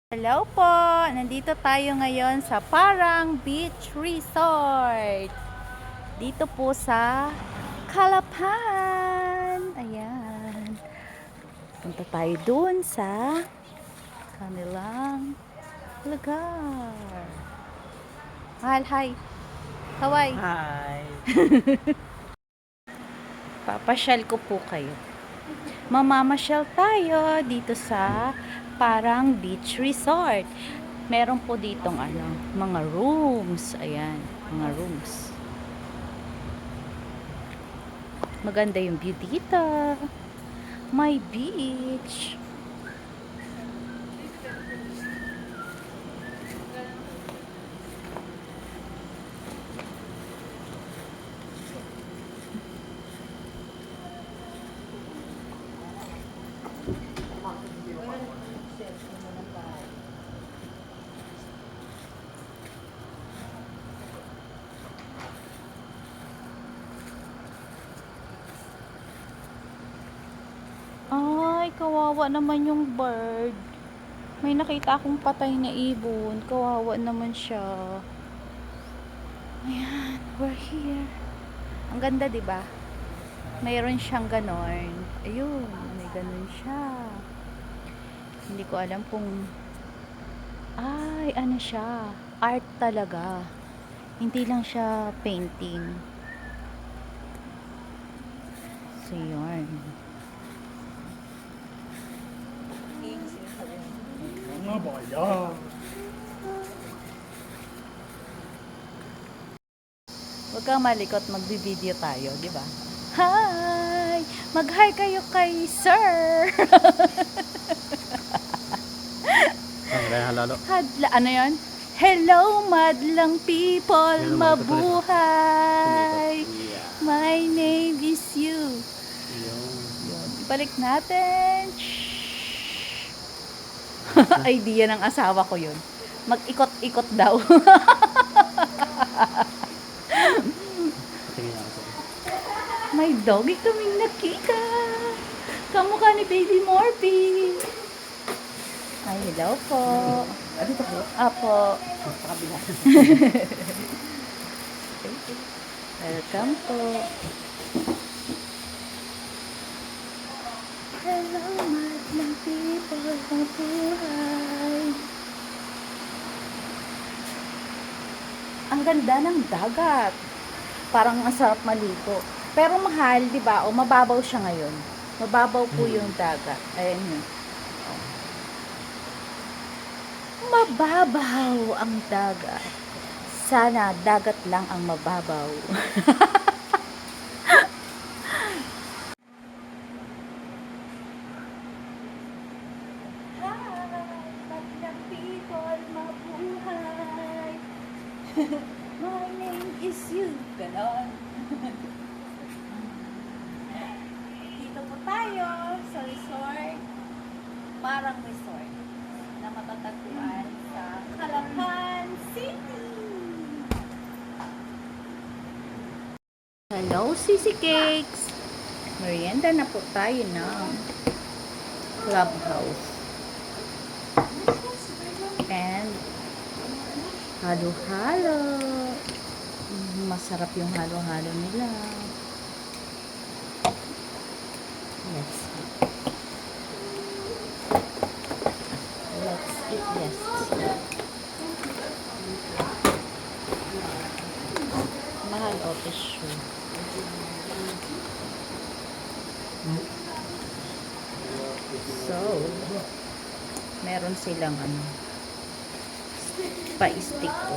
Hello po! Nandito tayo ngayon sa Parang Beach Resort. Dito po sa Calapan. Ayan. Punta tayo dun sa kanilang lugar. Mahal, hi! Hawaii! Hi! Papasyal ko po kayo. Mamamasyal tayo dito sa Parang Beach Resort. Meron po ditong mga rooms. Ayan, mga rooms. Maganda yung view dito. May beach. Ay, kawawa naman yung bird. May nakita akong patay na ibon. Kawawa naman siya. Ayan, we're here. Ang ganda, 'di ba? Mayroon siyang ganon. Ayun, may ganon siya. Hindi ko alam kung ay, ano siya? Art talaga. Hindi lang siya painting. So, yun. Mga baya! Huwag kang malikot, magbibideo tayo, di ba? Hi! Mag-hi kayo kay Sir! Halalo. Ano yon? Hello, madlang people, Hello, mabuhay! Yeah. My name is you. Yung... Yun, ibalik natin. Idea ng asawa ko yun. Mag-ikot-ikot daw. Patingin ako sa... May doggy kaming nakita. Kamukha ni Baby Morphy. Ay, hello po. Dito po? Apo. Sa kabila. Welcome po. Hello, madlang people, mabuhay. Ang ganda ng dagat. Parang ang sarap maligo. Pero mahal, di ba? O mababaw siya ngayon. Mababaw po yung dagat. Ayan yun. Mababaw ang dagat. Sana dagat lang ang mababaw. Magandang people, mabuhay. My name is you. Ganon. Dito po tayo sa resort. Parang resort na matatagpuan sa Calapan City. Hello, Sisi Cakes! Merienda na po tayo ng clubhouse. And halo-halo. Masarap yung halo-halo nila. Let's eat. Let's eat, yes. Mahal o tissue. So, meron silang pa-stick o.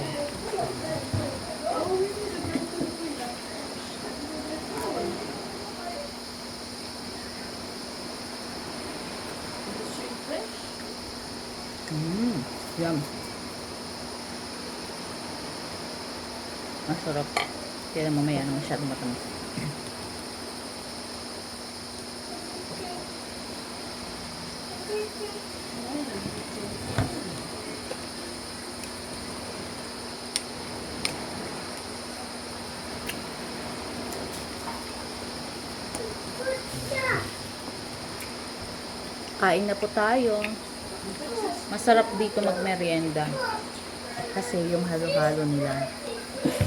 Yum. Masarap. Kaya mamaya na masyadong matamis. Kain na po tayo. Masarap dito magmerienda. Kasi yung halo-halo nila,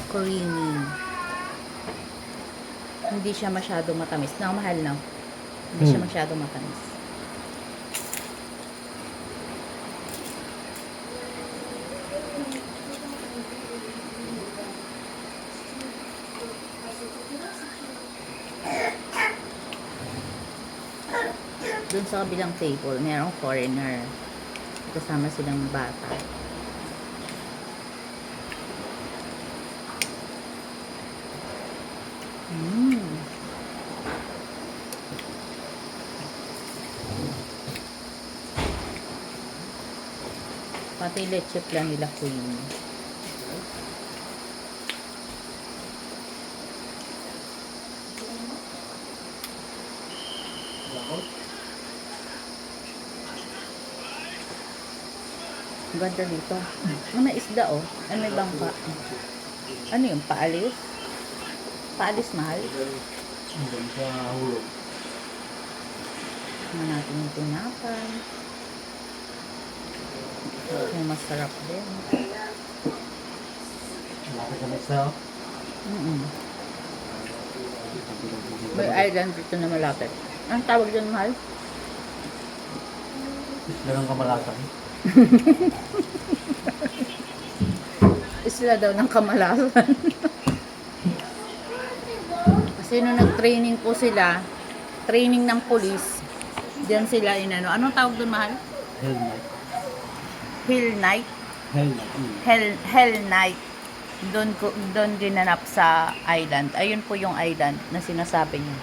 creamy. Hindi siya masyado matamis. Mahal na. Hindi siya masyado matamis. Doon sa kabilang table, merong foreigner. Kasama silang bata. Pati leche plan nila queen. Ang ganda dito. May isda oh. Ay, may bangka. Ano yun? Paalis? Paalis mahal? Hanggang sa hulog. Tingnan natin yung tinapay. May masarap din. Malapit ka next na. May island dito na malapit. Ang tawag dyan mahal? Ganun kamalasan. Isla daw ng Kamalasan. Kasi nung nag-training po sila, training ng police, diyan sila inano. Anong tawag doon mahal? Hell night. Hill Night? Hell night. Hell Night. Doon ginanap sa island. Ayun po yung island na sinasabi niyo.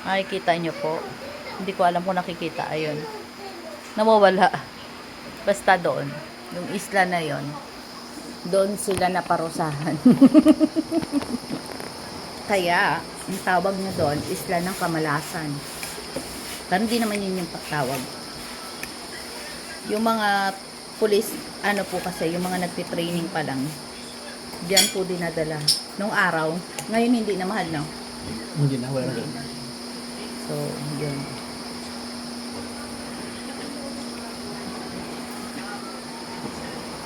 Makikita niyo po. Hindi ko alam kung nakikita. Ayun. Nawawala. Basta doon. Yung isla na yon. Doon sila naparusahan. Kaya, ang tawag niya doon, Isla ng Kamalasan. Pero hindi naman yun yung tawag. Yung mga police, ano po kasi, yung mga nagtitraining pa lang, diyan po dinadala. Nung araw, ngayon hindi na mahal, no? Hindi na, wala na. So, yun.